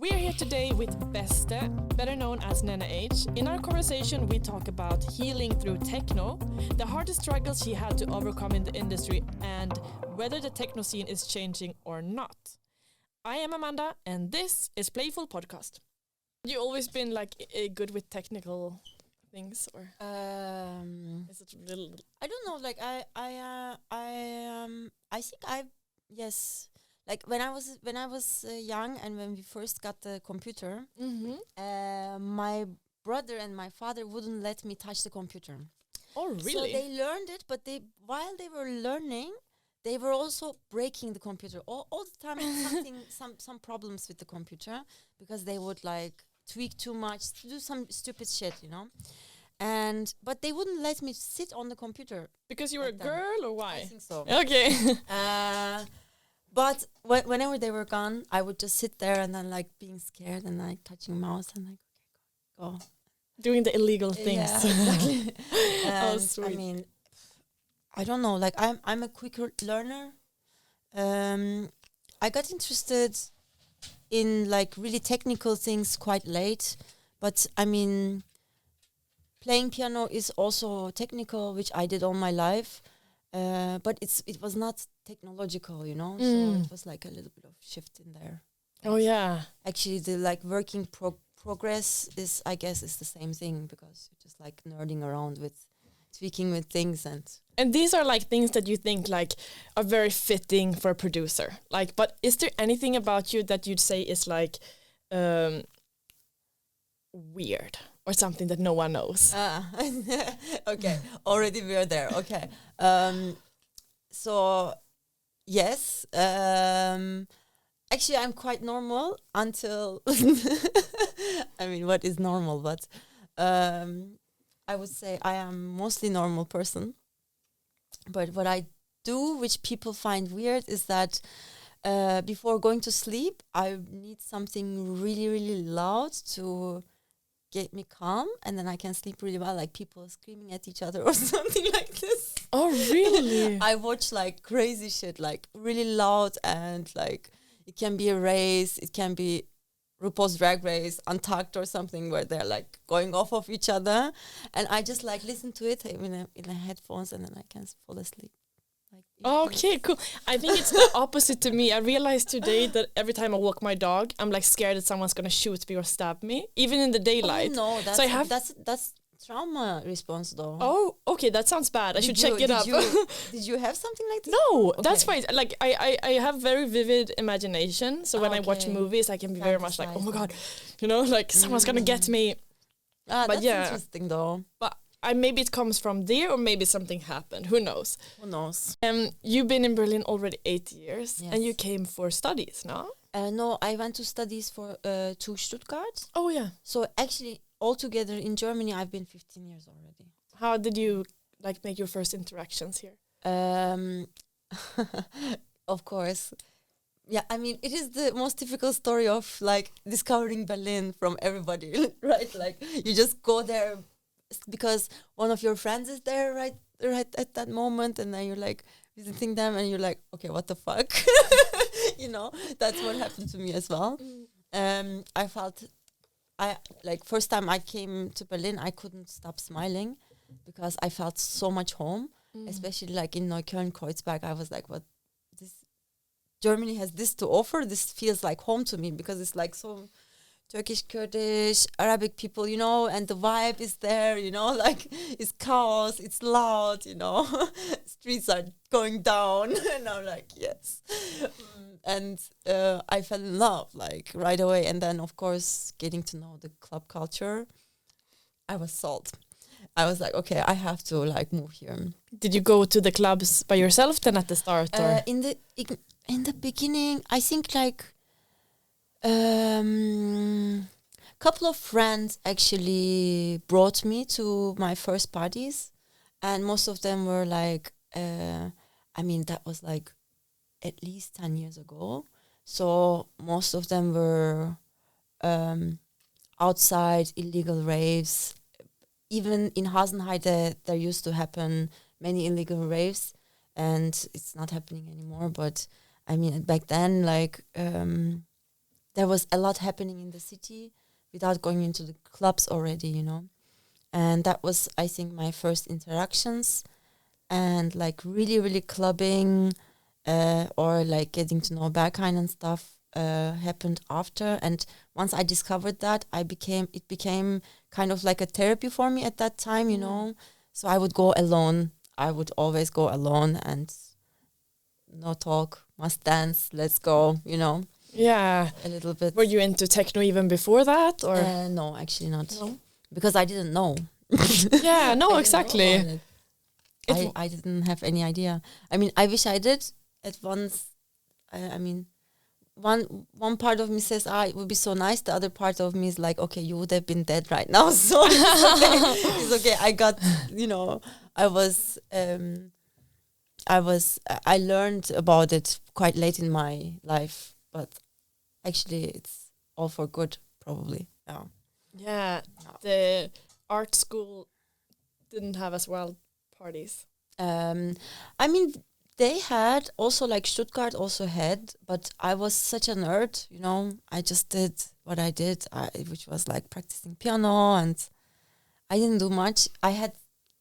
We're here today with Beste, better known as Nene H. In our conversation, we talk about healing through techno, the hardest struggles she had to overcome in the industry, and whether the techno scene is changing or not. I am Amanda, and this is Playful Podcast. You always been like good with technical things, or is it a little? I don't know. Like I think yes. Like when I was young and when we first got the computer, my brother and my father wouldn't let me touch the computer. Oh, really? So they learned it, but while they were learning, they were also breaking the computer all the time. some problems with the computer because they would like tweak too much, do some stupid shit, you know. But they wouldn't let me sit on the computer Because you were a girl, or why? I think so. Okay. But whenever they were gone, I would just sit there and then like being scared and like touching mouse and like, okay, go. Doing the illegal things. Yeah, exactly. Oh, sweet. I mean, I don't know. Like I'm a quick learner. I got interested in like really technical things quite late, but I mean, playing piano is also technical, which I did all my life. But it was not technological, you know. So it was like a little bit of shift in there. Oh yeah. Actually, the like working progress is, I guess, is the same thing because you're just like nerding around with tweaking with things and these are like things that you think like are very fitting for a producer. Like, but is there anything about you that you'd say is like weird or something that no one knows? Okay, already we're there. Okay, so yes, actually I'm quite normal until I mean, what is normal? But I would say I am mostly normal person. But what I do, which people find weird, is that before going to sleep, I need something really, really loud to get me calm, and then I can sleep really well, like people screaming at each other or something like this. Oh, really? I watch like crazy shit, like really loud, and like it can be a race, it can be RuPaul's Drag Race, Untucked or something, where they're like going off of each other, and I just like listen to it in a headphones, and then I can fall asleep. Like okay, cool. I think it's the opposite to me. I realized today that every time I walk my dog, I'm like scared that someone's gonna shoot me or stab me, even in the daylight. Oh, no, so that's trauma response though. Oh, okay, that sounds bad. I should check it up. Did you have something like this? No, okay. That's fine. Like I have very vivid imagination, so when I watch movies, I can be very much like, oh my god, you know, like someone's gonna get me. But that's interesting though. But maybe it comes from there, or maybe something happened. Who knows? Who knows? You've been in Berlin already 8 years, yes. And you came for studies, no? No, I went to studies to Stuttgart. Oh yeah. So actually, altogether in Germany, I've been 15 years already. How did you like make your first interactions here? Of course. Yeah, I mean, it is the most difficult story of like discovering Berlin from everybody, right? Like you just go there because one of your friends is there right at that moment, and then you're like visiting them, and you're like, okay, what the fuck? You know, that's what happened to me as well. I like first time I came to Berlin, I couldn't stop smiling because I felt so much home, especially like in Neukölln, Kreuzberg. I was like, what? This Germany has this to offer. This feels like home to me because it's like so Turkish, Kurdish, Arabic people, you know, and the vibe is there, you know, like it's chaos, it's loud, you know, streets are going down, and I'm like, yes. And I fell in love, like, right away. And then, of course, getting to know the club culture, I was sold. I was like, okay, I have to, like, move here. Did you go to the clubs by yourself then at the start? Or? In the beginning, I think, like, couple of friends actually brought me to my first parties, and most of them were like, I mean, that was like at least 10 years ago. So most of them were outside illegal raves. Even in Hasenheide, there used to happen many illegal raves, and it's not happening anymore. But I mean, back then, like, there was a lot happening in the city without going into the clubs already, you know. And that was, I think, my first interactions. And like really, really clubbing or like getting to know Berghain and stuff happened after. And once I discovered that, it became kind of like a therapy for me at that time, you know. So I would go alone. I would always go alone and no talk, must dance, let's go, you know. Yeah. A little bit. Were you into techno even before that, or? No, actually not. No? Because I didn't know. Yeah, no, exactly. I didn't have any idea. I mean, I wish I did at once. I mean, one part of me says, it would be so nice. The other part of me is like, okay, you would have been dead right now. So it's okay. It's okay. I got, you know, I learned about it quite late in my life, but actually it's all for good, probably. Yeah. Yeah. The art school didn't have as well parties. I mean, they had also, like Stuttgart also had, but I was such a nerd, you know. I just did what I did, which was like practicing piano, and I didn't do much. I had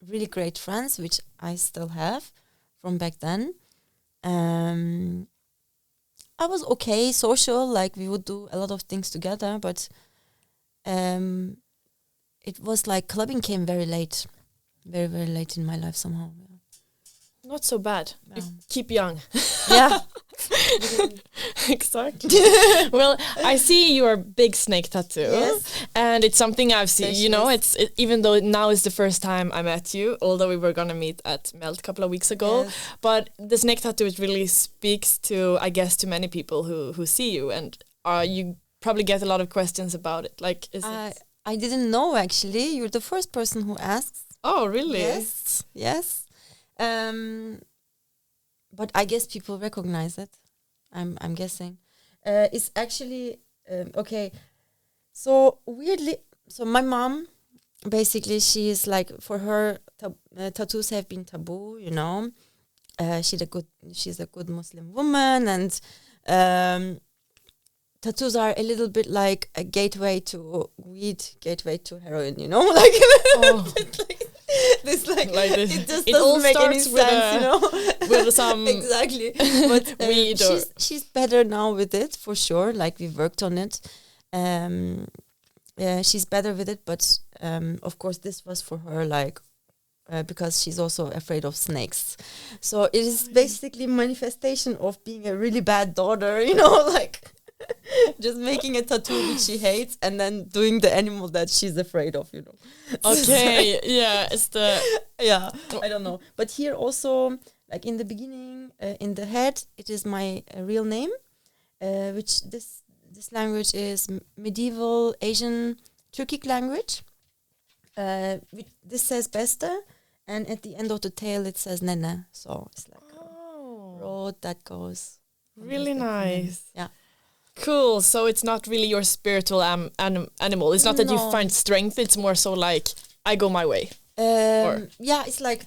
really great friends, which I still have from back then. I was okay, social, like we would do a lot of things together, but it was like clubbing came very late, very, very late in my life somehow. Yeah. Not so bad. Yeah. Keep young. Yeah. Exactly. Well, I see your big snake tattoo. Yes. And it's something I've seen, you know, Specialist. even though now is the first time I met you, although we were going to meet at Melt a couple of weeks ago, Yes. but the snake tattoo, it really speaks to, I guess, to many people who see you, and you probably get a lot of questions about it. Like, is it? I didn't know, actually. You're the first person who asks. Oh, really? Yes. Yes. But I guess people recognize it. I'm guessing. It's actually okay. So weirdly, so my mom, basically, she is like, for her, tattoos have been taboo. You know, she's a good Muslim woman, and tattoos are a little bit like a gateway to weed, gateway to heroin. You know, like. Oh. This like this. it just It doesn't all make any starts with sense, you know. with some exactly. But weed or she's better now with it, for sure. Like, we've worked on it. She's better with it, but of course this was for her, like because she's also afraid of snakes. So it is basically manifestation of being a really bad daughter, you know, like. Just making a tattoo which she hates and then doing the animal that she's afraid of, you know. Okay, yeah, it's the... Yeah, I don't know. But here also, like in the beginning, in the head, it is my real name, which this language is medieval Asian Turkic language. This says Beste, and at the end of the tail it says Nene. So it's like a road that goes. Really nice. Yeah. Cool. So it's not really your spiritual animal. It's not that you find strength. It's more so like, I go my way. Yeah, it's like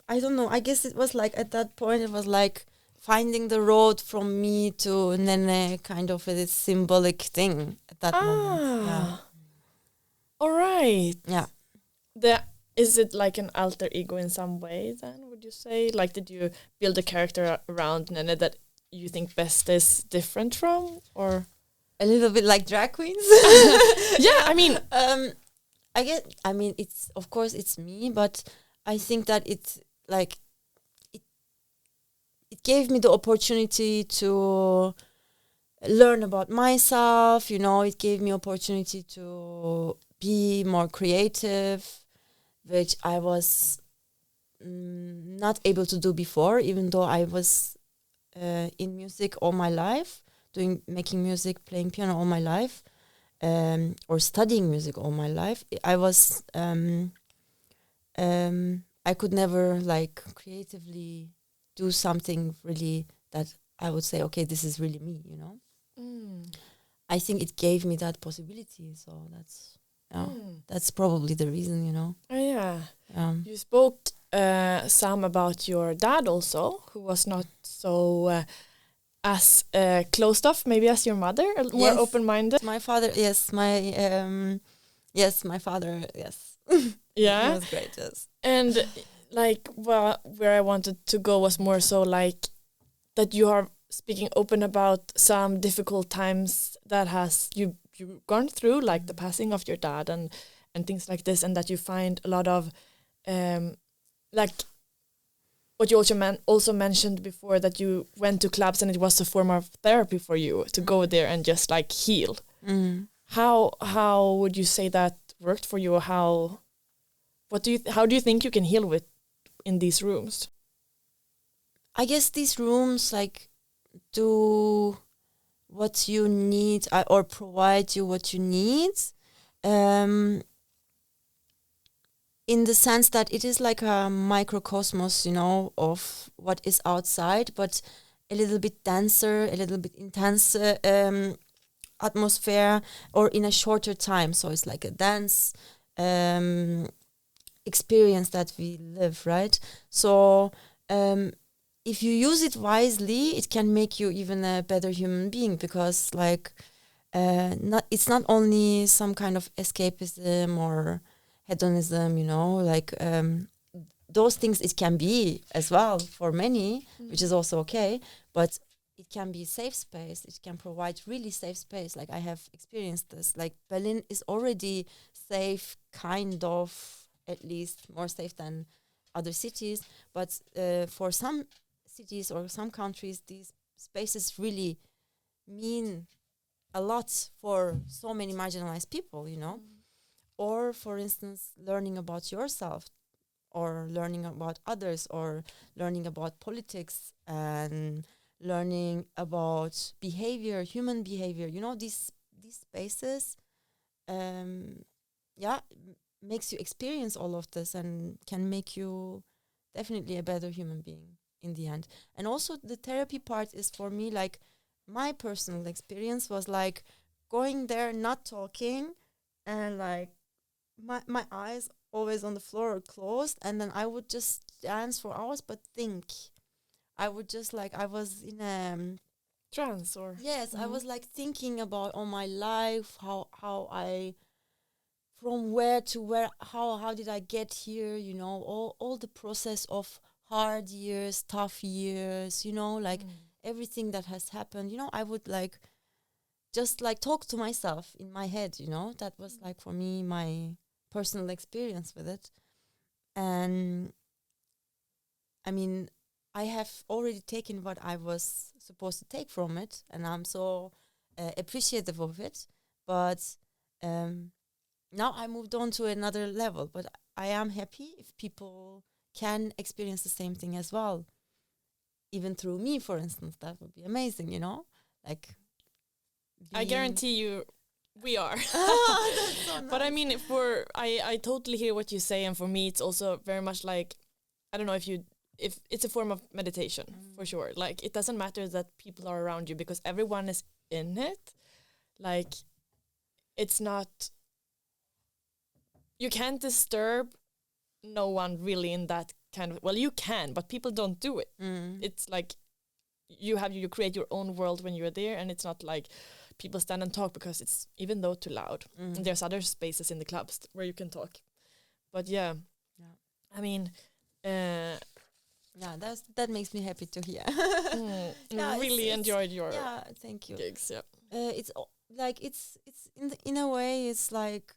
I don't know. I guess it was like, at that point, it was like finding the road from me to Nene, kind of a symbolic thing at that moment. Yeah. All right. Yeah. Is it like an alter ego in some way then, would you say? Like, did you build a character around Nene that you think Best is different from, or a little bit like drag queens? Yeah, I mean, it's, of course it's me, but I think that it's like it gave me the opportunity to learn about myself, you know. It gave me opportunity to be more creative, which I was not able to do before, even though I was in music all my life, making music, playing piano all my life, or studying music all my life. I was I could never like creatively do something really that I would say, okay, this is really me, you know. I think it gave me that possibility, so that's probably the reason, you know. Oh yeah. You spoke some about your dad also, who was not so as closed off, maybe as your mother, or more Yes. open-minded? My father, yes, my father, yes. Yeah. He was great, yes. And like, well, where I wanted to go was more so like that you are speaking open about some difficult times that has you gone through, like the passing of your dad and things like this, and that you find a lot of like what you also mentioned before, that you went to clubs and it was a form of therapy for you to go there and just like heal. How would you say that worked for you? How do you think you can heal with in these rooms? I guess these rooms like do what you need, or provide you what you need, in the sense that it is like a microcosmos, of what is outside, but a little bit denser, a little bit intense atmosphere, or in a shorter time. So it's like a dense experience that we live, right? So if you use it wisely, it can make you even a better human being, because like it's not only some kind of escapism or hedonism, like those things it can be as well for many, which is also okay, but it can be safe space. It can provide really safe space. Like I have experienced this. Like Berlin is already safe, kind of, at least more safe than other cities. But for some cities or some countries, these spaces really mean a lot for so many marginalized people, Or, for instance, learning about yourself, or learning about others, or learning about politics, and learning about behavior, human behavior. These spaces, makes you experience all of this and can make you definitely a better human being in the end. And also the therapy part is for me like my personal experience was like going there, not talking, and like my eyes always on the floor closed, and then I would just dance for hours but think. I would just like, I was in a Trance or yes, I was like thinking about all my life, how I, from where to where, how did I get here, all the process of hard years, tough years, like everything that has happened, I would like just like talk to myself in my head, that was like for me my personal experience with it. And I mean, I have already taken what I was supposed to take from it, and I'm so appreciative of it. But now I moved on to another level. But I am happy if people can experience the same thing as well, even through me, for instance. That would be amazing, Like, I guarantee you we are. That's so nice. But I mean, I totally hear what you say, and for me it's also very much like, I don't know if it's a form of meditation for sure. Like it doesn't matter that people are around you, because everyone is in it. Like it's not, you can't disturb no one really in that kind of, well, you can, but people don't do it. It's like you create your own world when you're there, and it's not like people stand and talk, because it's even though too loud. And there's other spaces in the clubs where you can talk. But yeah. I mean, that makes me happy to hear. I really enjoyed your thank you. gigs. Yeah, it's like it's in a way it's like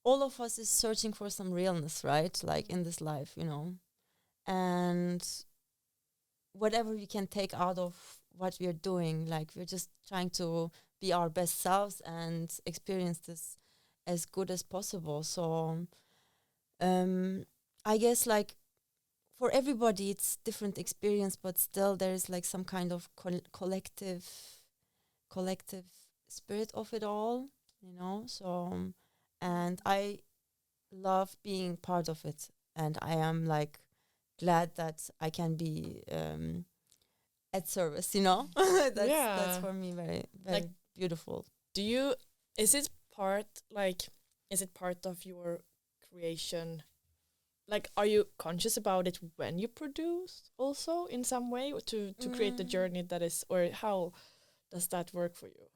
all of us is searching for some realness, right? Like in this life, and whatever we can take out of what we are doing, like we're just trying to be our best selves and experience this as good as possible. So I guess like for everybody it's different experience, but still there is like some kind of collective spirit of it all, so and I love being part of it, and I am like glad that I can be at service, that's for me very, very like, beautiful. Is it part of your creation, like, are you conscious about it when you produce also in some way to create the journey that is, or how does that work for you?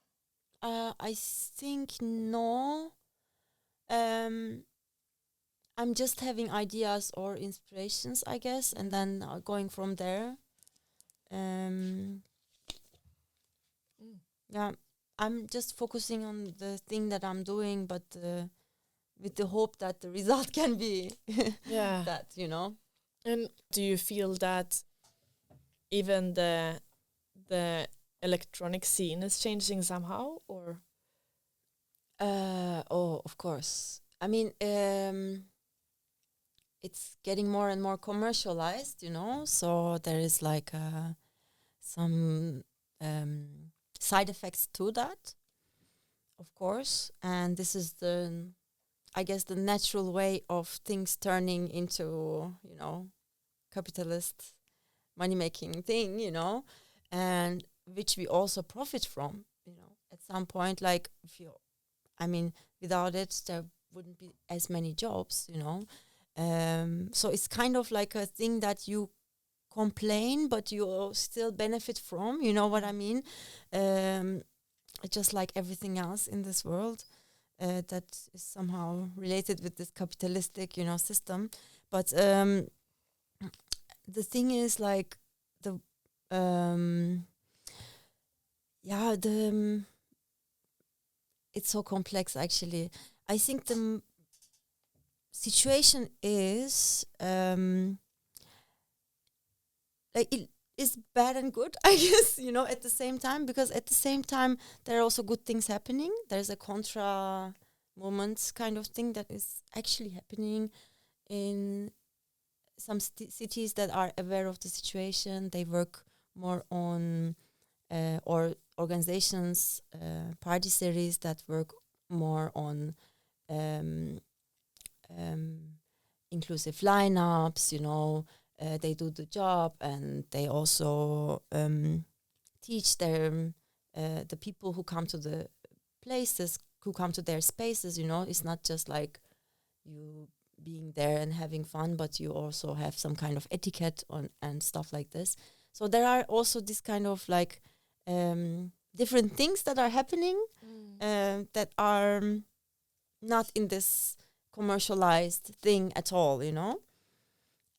I think no. I'm just having ideas or inspirations, I guess, and then going from there. Yeah, I'm just focusing on the thing that I'm doing, but with the hope that the result can be that, you know. And do you feel that even the electronic scene is changing somehow, or? Oh, of course. I mean, it's getting more and more commercialized, you know. So there is like some side effects to that, of course. And this is I guess, the natural way of things turning into, you know, capitalist money-making thing, you know, and which we also profit from, you know, at some point. Like, without it, there wouldn't be as many jobs, you know. So it's kind of like a thing that you complain, but you still benefit from, you know what I mean? Just like everything else in this world that is somehow related with this capitalistic, you know, system. But the thing is, like, it's so complex, actually. I think the situation is like, it is bad and good, I guess, you know, at the same time, because at the same time there are also good things happening. There's a contra moment kind of thing that is actually happening in some cities that are aware of the situation. They work more on or organizations, party series that work more on inclusive lineups, you know. They do the job, and they also teach their the people who come to the places, who come to their spaces, you know. It's not just like you being there and having fun, but you also have some kind of etiquette on and stuff like this. So there are also this kind of like different things that are happening that are not in this commercialized thing at all, you know.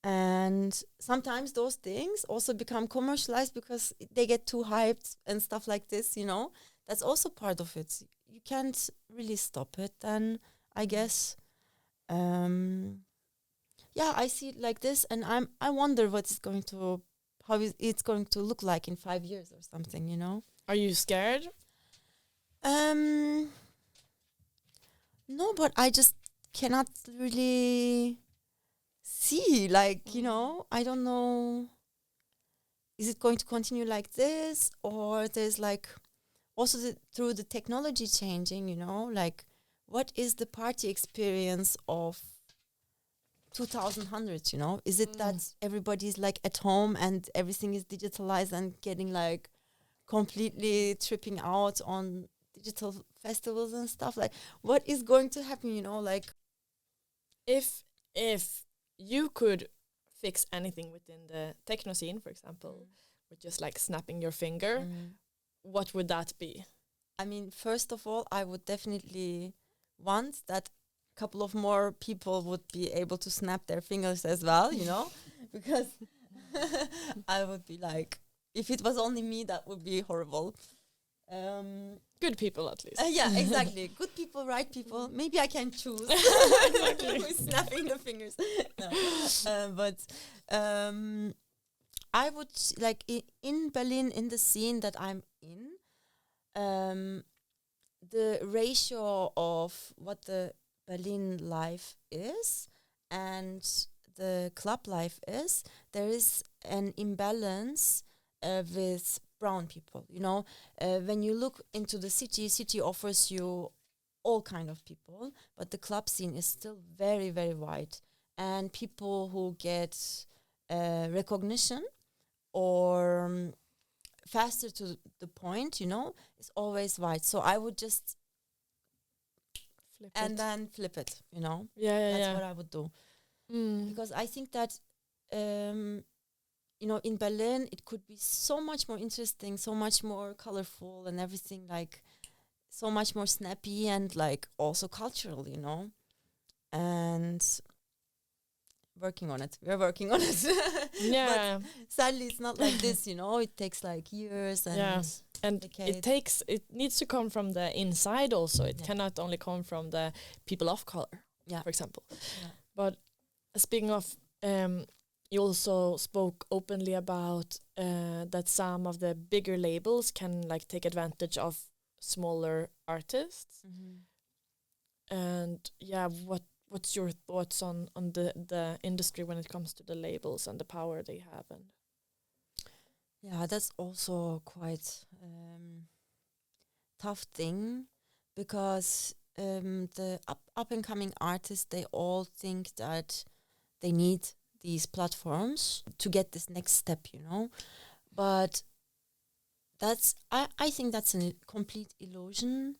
And sometimes those things also become commercialized because they get too hyped and stuff like this, you know. That's also part of it. You can't really stop it then, I guess. Yeah, I see it like this, and I wonder how it's going to look like in 5 years or something, you know. Are you scared? No, but I just cannot really see, like, you know, I don't know, is it going to continue like this, or there's like also through the technology changing, you know, like, what is the party experience of 2100s, you know? Is it that everybody's like at home and everything is digitalized and getting like completely tripping out on digital festivals and stuff? Like, what is going to happen, you know? Like, if you could fix anything within the techno scene, for example, with just like snapping your finger, what would that be? I mean, first of all, I would definitely want that a couple of more people would be able to snap their fingers as well, you know, because I would be like, if it was only me, that would be horrible. Good people, at least. Yeah, exactly. Good people, right people. Maybe I can choose who's snapping the fingers. No. But I would like in Berlin, in the scene that I'm in, the ratio of what the Berlin life is and the club life is, there is an imbalance with brown people, you know. When you look into the city offers you all kind of people, but the club scene is still very, very wide. And people who get recognition or faster to the point, you know, is always white. So I would just then flip it, you know. Yeah, That's what I would do. because I think that in Berlin it could be so much more interesting, so much more colorful, and everything like so much more snappy and like also cultural, and working on it. We're working on it. Yeah. But sadly, it's not like this, It takes like years and decades. It needs to come from the inside also. It cannot only come from the people of color, for example. Yeah. But speaking of, you also spoke openly about that some of the bigger labels can like take advantage of smaller artists. And what's your thoughts on the industry when it comes to the labels and the power they have? And yeah, that's also quite tough thing, because the up and coming artists, they all think that they need these platforms to get this next step, but I think that's a complete illusion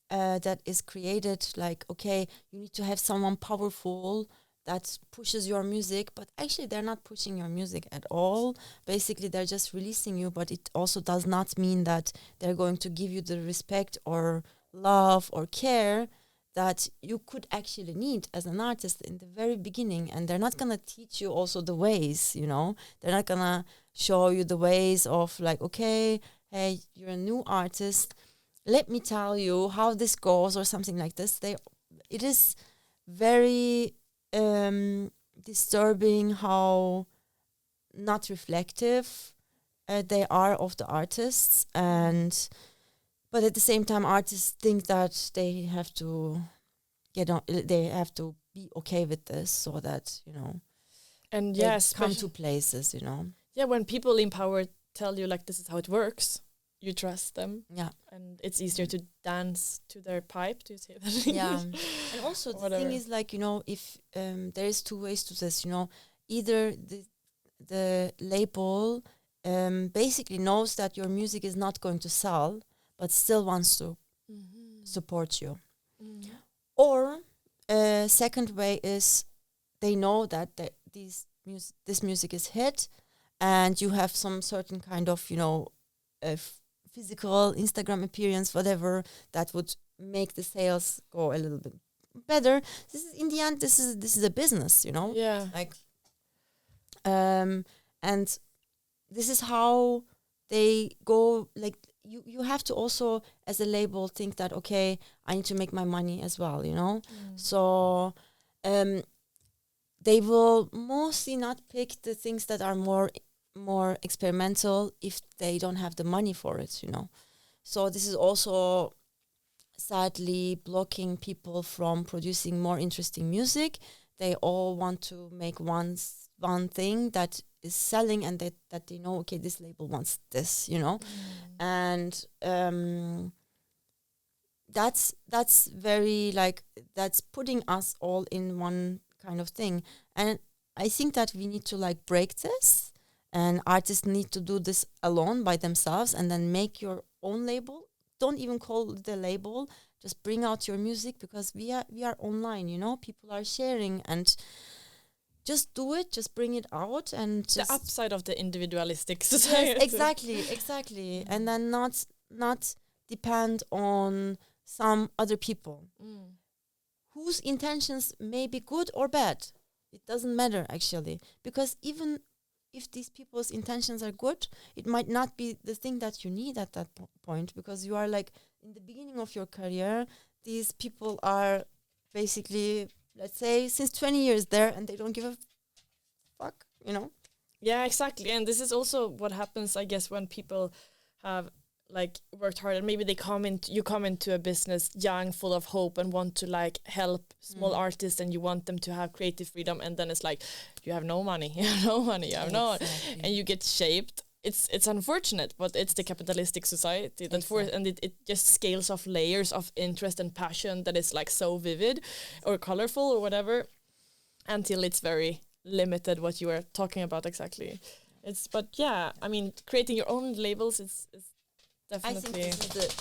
that is created, like, okay, you need to have someone powerful that pushes your music, but actually they're not pushing your music at all. Basically, they're just releasing you, but it also does not mean that they're going to give you the respect or love or care that you could actually need as an artist in the very beginning. And they're not going to teach you also the ways, They're not going to show you the ways of like, okay, hey, you're a new artist, let me tell you how this goes or something like this. It is very disturbing how not reflective they are of the artists, but at the same time artists think that they have to they have to be okay with this, so that and they come to places, Yeah, when people in power tell you like this is how it works, you trust them. Yeah. And it's easier to dance to their pipe, do you say that? Yeah. And also the thing is like, if there is two ways to this, either the label basically knows that your music is not going to sell, but still wants to support you. Or second way is they know that this music is hit, and you have some certain kind of, physical Instagram appearance, whatever, that would make the sales go a little bit better. This is in the end, this is a business, Yeah. Like, and this is how they go. Like, you have to also, as a label, think that, okay, I need to make my money as well, So, they will mostly not pick the things that are more experimental if they don't have the money for it, So this is also sadly blocking people from producing more interesting music. They all want to make one thing that is selling, and that they know, okay, this label wants this, And that's very like, that's putting us all in one kind of thing. And I think that we need to like break this. And artists need to do this alone by themselves, and then make your own label. Don't even call it a label. Just bring out your music, because we are online, People are sharing, and just do it. Just bring it out, and the upside of the individualistic society. Yes, exactly. And then not depend on some other people whose intentions may be good or bad. It doesn't matter actually, because even if these people's intentions are good, it might not be the thing that you need at that point, because you are like in the beginning of your career. These people are basically, let's say, since 20 years there, and they don't give a fuck, Yeah, exactly. And this is also what happens, I guess, when people have like worked hard, and maybe you come into a business young, full of hope, and want to like help small artists, and you want them to have creative freedom, and then it's like, you have no money, and you get shaped. It's unfortunate, but it's the capitalistic society that and it just scales off layers of interest and passion that is like so vivid or colorful or whatever, until it's very limited what you were talking about exactly. But yeah, I mean, creating your own labels is definitely.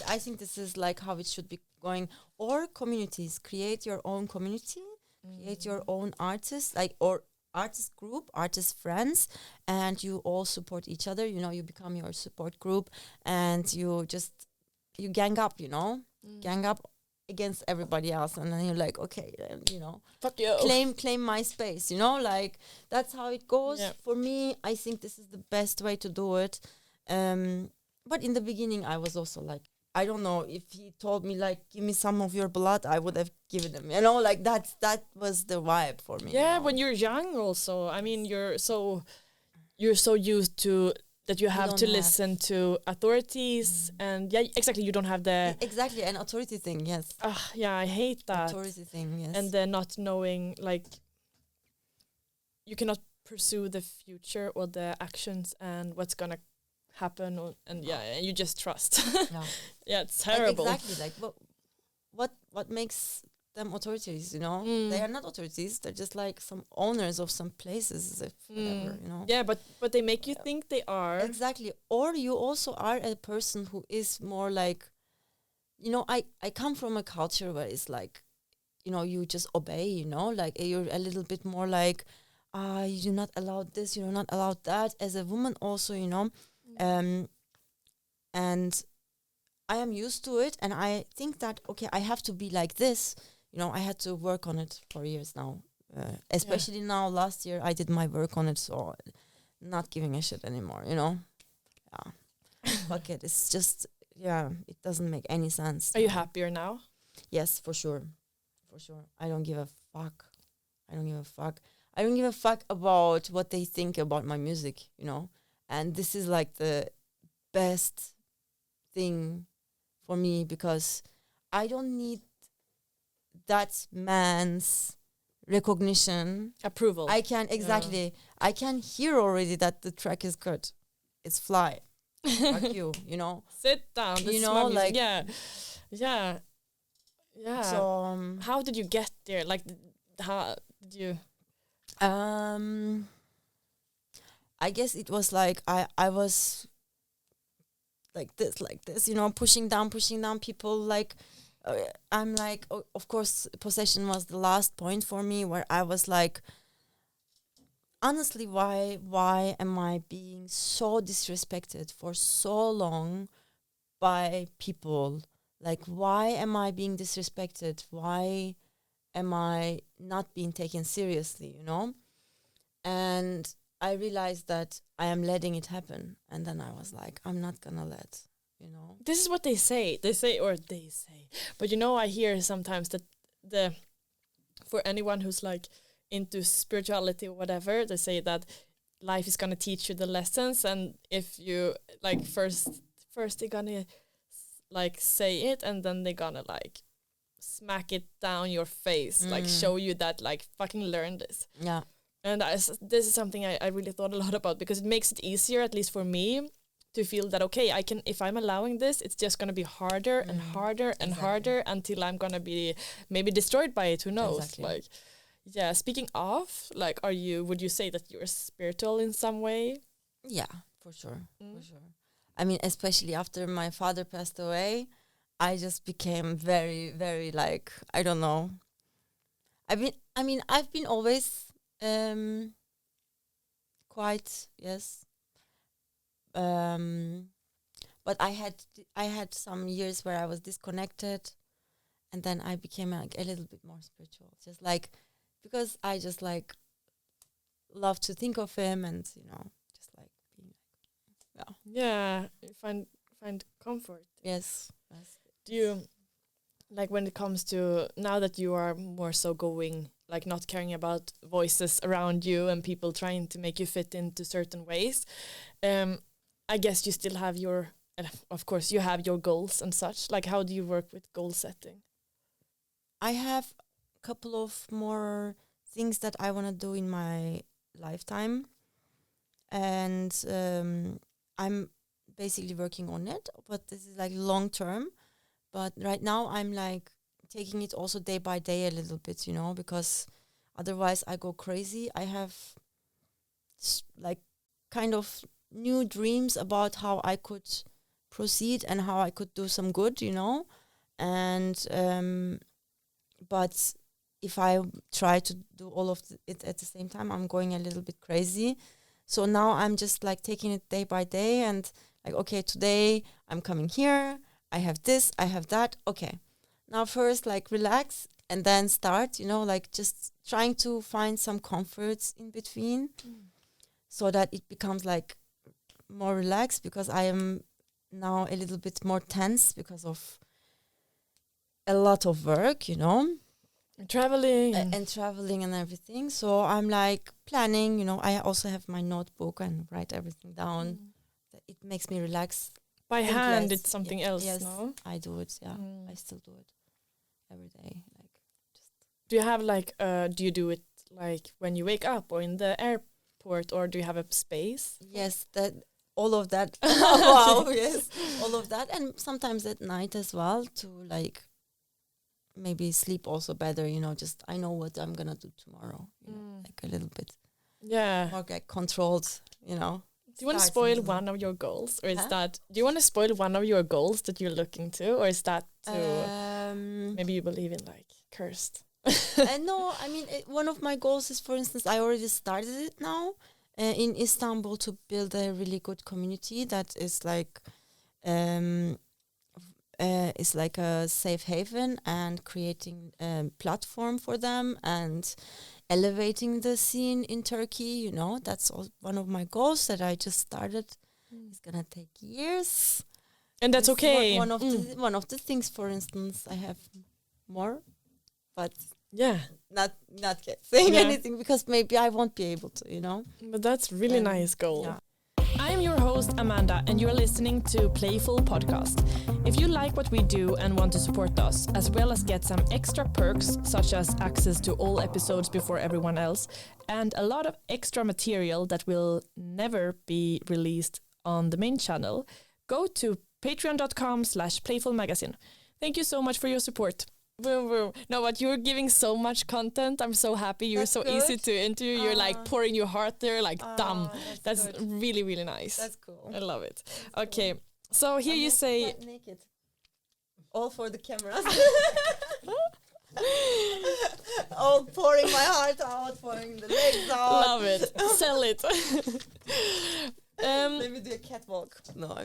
I think this is like how it should be going. Or communities, create your own community create your own artist, like, or artist group, artist friends, and you all support each other. You know, you become your support group, and you gang up. You know, gang up against everybody else, and then you're like, okay, Fuck you. claim my space. You know, like that's how it goes. Yeah. For me, I think this is the best way to do it. But in the beginning, I was also like, I don't know, if he told me like, give me some of your blood, I would have given him. You know, like that was the vibe for me. Yeah, you know? when you're young, also. I mean, you're so used to that you have to listen to authorities, and yeah, exactly. You don't have the exactly an authority thing. Yes. Yeah, I hate that Authority thing. Yes. and then not knowing, like, you cannot pursue the future or the actions and what's gonna happen, and you just trust. Yeah. Yeah, it's terrible. Exactly. Like what makes them authorities? You know, they are not authorities. They're just like some owners of some places, if whatever. You know. Yeah, but they make you think they are. Exactly. Or you also are a person who is more like, you know, I come from a culture where it's like, you know, you just obey. You know, like you're a little bit more like, you're not allowed this, you're not allowed that. As a woman, also, you know. And I am used to it, and I think that, okay, I have to be like this. You know, I had to work on it for years now. Especially now, last year, I did my work on it, so not giving a shit anymore, you know? Yeah. Fuck it. It's just, it doesn't make any sense. Are you happier now? Yes, for sure. For sure. I don't give a fuck. I don't give a fuck about what they think about my music, you know? And this is like the best thing for me, because I don't need that man's recognition. Approval. I can I can hear already that the track is good. It's fly. Fuck you, you know. Sit down. This You is know, my music. like, yeah. So how did you get there? Like, how did you? I guess it was like I was like this, you know, pushing down people. Like, I'm like, of course, possession was the last point for me, where I was like, honestly, why am I being so disrespected for so long by people? Like, why am I being disrespected? Why am I not being taken seriously, you know? And I realized that I am letting it happen. And then I was like, I'm not gonna let, you know. This is what they say. They say. But, you know, I hear sometimes that for anyone who's like into spirituality or whatever, they say that life is gonna teach you the lessons, and if you like first they're gonna like say it, and then they're gonna like smack it down your face, like show you that like fucking learn this. Yeah. And this is something I really thought a lot about, because it makes it easier, at least for me, to feel that, okay, I can, if I'm allowing this, it's just going to be harder and harder and harder until I'm going to be maybe destroyed by it. Who knows? Exactly. Like, yeah, speaking of, like, would you say that you're spiritual in some way? Yeah, for sure. For sure. I mean, especially after my father passed away, I just became very, very like, I don't know. I've been always quite, yes. But I had some years where I was disconnected, and then I became like a little bit more spiritual, just like, because I just like love to think of him, and you know, just like being like, Yeah, you find comfort. yes. Do you, like, when it comes to now that you are more so going, like, not caring about voices around you and people trying to make you fit into certain ways, I guess you still have of course you have your goals and such. Like, how do you work with goal setting? I have a couple of more things that I want to do in my lifetime, and I'm basically working on it, but this is like long term. But right now I'm like taking it also day by day a little bit, you know, because otherwise I go crazy. I have like kind of new dreams about how I could proceed and how I could do some good, you know. And but if I try to do all of it at the same time, I'm going a little bit crazy. So now I'm just like taking it day by day and like, okay, today I'm coming here. I have this, I have that. Okay. Now first like relax and then start, like just trying to find some comforts in between so that it becomes like more relaxed, because I am now a little bit more tense because of a lot of work, Traveling. And traveling and everything. So I'm like planning, I also have my notebook and write everything down. It makes me relax. By hand, less. it's something else, yes, no? I do it, yeah. I still do it every day. Do you have like, do you do it like when you wake up or in the airport, or do you have a space? Yes, all of that. Wow, yes, all of that. And sometimes at night as well, to like maybe sleep also better, just I know what I'm gonna do tomorrow, like a little bit more like controlled, Do you want to spoil one of your goals, or is that, do you want to spoil one of your goals that you're looking to, or is that to, maybe you believe in like cursed? No, I mean, one of my goals is, for instance, I already started it now in Istanbul, to build a really good community that is like is like a safe haven, and creating a platform for them and elevating the scene in Turkey. That's one of my goals that I just started. It's gonna take years, and that's okay. One of the things, for instance, I have more, but not yet saying anything, because maybe I won't be able to. But that's really nice goal. Yeah. I'm your host, Amanda, and you're listening to Playful Podcast. If you like what we do and want to support us, as well as get some extra perks, such as access to all episodes before everyone else, and a lot of extra material that will never be released on the main channel, go to patreon.com/playfulmagazine. Thank you so much for your support. Boom, boom. No, but you're giving so much content. I'm so happy. You're so easy to interview. You're like pouring your heart there, like damn. That's really, really nice. That's cool. I love it. Okay, so here you say naked. All for the cameras. All pouring my heart out, pouring the legs out. Love it. Sell it. Maybe do a catwalk. No.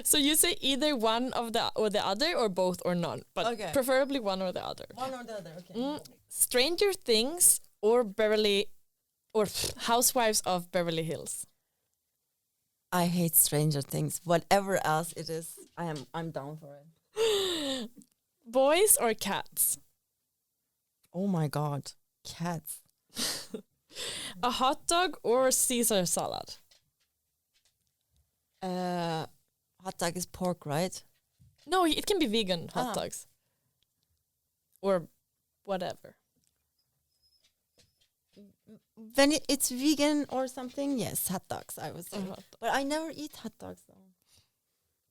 So you say either one of the or the other, or both or none, but preferably one or the other. One or the other. Okay. Stranger Things or Housewives of Beverly Hills. I hate Stranger Things. Whatever else it is, I'm down for it. Boys or cats? Oh my God, cats. A hot dog or Caesar salad? Hot dog is pork, right? No, it can be vegan hot dogs. Or whatever. When it's vegan or something, yes, hot dogs, I would say. But I never eat hot dogs, though.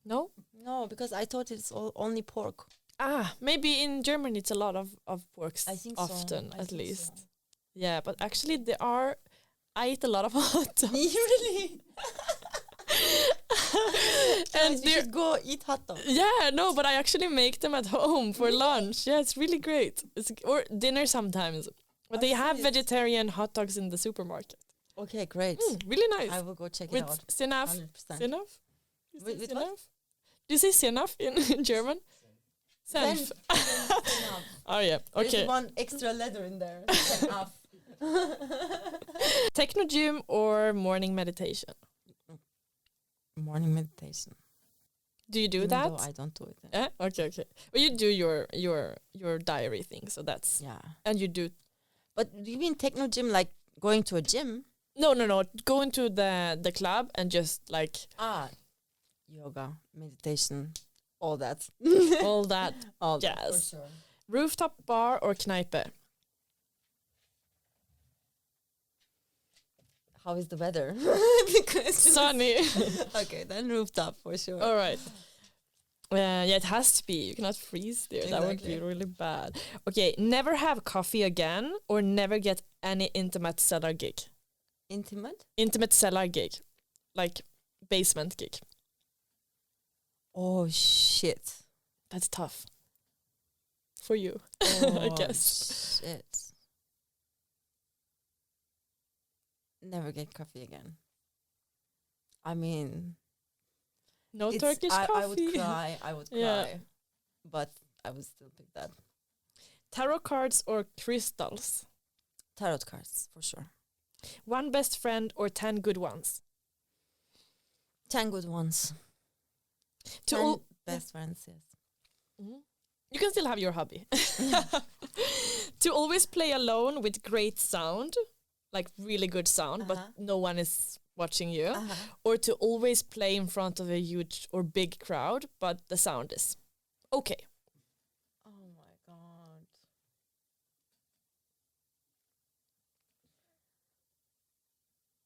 No? No, because I thought it's only pork. Maybe in Germany it's a lot of porks. I think often, so. at least. So. Yeah, but actually I eat a lot of hot dogs. Really? And you should go eat hot dogs. Yeah, no, but I actually make them at home for lunch. Yeah, it's really great. Or dinner sometimes. But they have vegetarian hot dogs in the supermarket. Okay, great. Really nice. I will go check with it out. Senaf. 100%. Senaf? With Senaf? what? Do you say Senaf in German? Senf. Oh yeah, okay. There's one extra letter in there. Senaf. Techno gym or morning meditation? Morning meditation. Do you do Even that? though I don't do it. Yeah. Okay. Well, you do your diary thing, so that's and you do. But do you mean techno gym, like going to a gym? No. Going to the club and just like yoga, meditation, all that. all that. All jazz. that, for sure. Rooftop bar or Kneipe? How is the weather? Sunny. Okay, then rooftop for sure. All right. Yeah, it has to be. You cannot freeze there. Exactly. That would be really bad. Okay, never have coffee again or never get any intimate cellar gig. Intimate? Intimate cellar gig. Like basement gig. Oh, shit. That's tough. for you, I guess. Shit. Never get coffee again. I mean, No Turkish coffee. I would cry. I would cry. But I would still pick that. Tarot cards or crystals? Tarot cards, for sure. One best friend or 10 good ones? 10 good ones. 10 best friends, yes. Mm-hmm. You can still have your hobby. To always play alone with great sound, like really good sound, but no one is watching you. Or to always play in front of a huge or big crowd, but the sound is okay. Oh my God.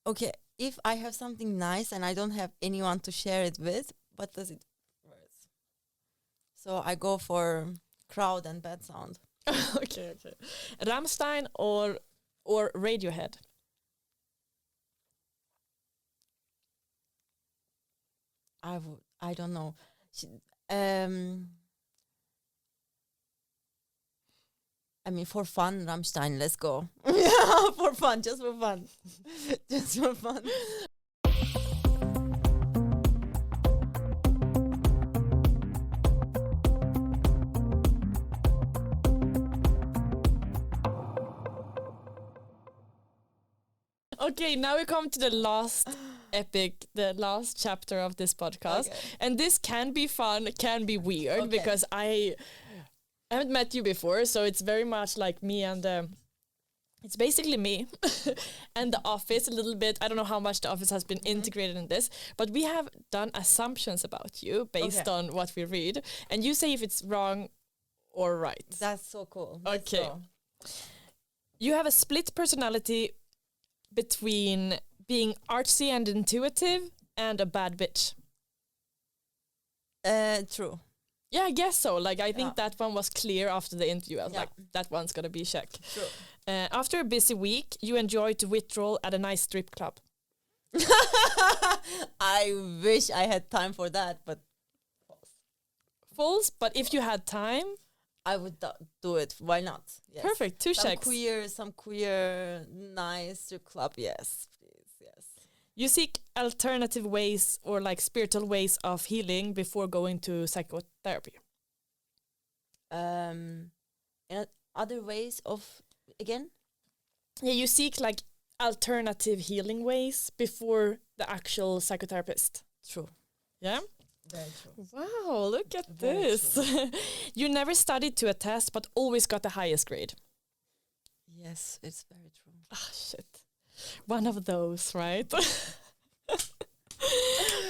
Okay, if I have something nice and I don't have anyone to share it with, what does it worth? So I go for crowd and bad sound. Okay. Rammstein or Radiohead? I don't know. I mean, for fun, Rammstein, let's go. Yeah, for fun, just for fun. Just for fun. Okay, now we come to the last the last chapter of this podcast. Okay. And this can be fun, can be weird, because I haven't met you before, so it's very much like me and it's basically me and the office a little bit. I don't know how much the office has been integrated in this, but we have done assumptions about you based on what we read, and you say if it's wrong or right. That's so cool. Okay. You have a split personality between being artsy and intuitive and a bad bitch. True. Yeah, I guess so. Like, I think that one was clear after the interview. I was like, that one's gonna be check. True. After a busy week, you enjoy to withdrawal at a nice strip club. I wish I had time for that, but false. But if you had time, I would do it. Why not? Yes. Perfect. Two checks. Some queer, nice strip club. Yes, please. Yes. You seek alternative ways or like spiritual ways of healing before going to psychotherapy. Other ways of, again? Yeah, you seek like alternative healing ways before the actual psychotherapist. True. Yeah? Very true. Wow, look at this. You never studied to a test, but always got the highest grade. Yes, it's very true. Ah, shit. One of those, right?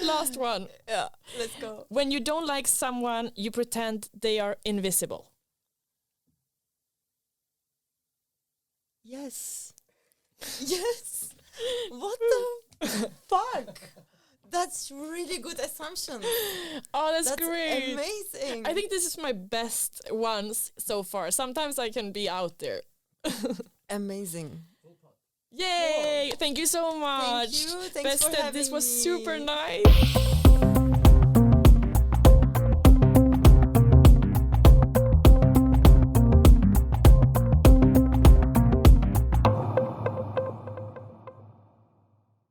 Last one. Yeah, let's go. When you don't like someone, you pretend they are invisible. Yes. Yes. What the fuck? That's really good assumption. Oh, that's great. Amazing. I think this is my best ones so far. Sometimes I can be out there. Amazing. Yay! Whoa. Thank you so much. Thank you. Thanks for having this was me. super nice.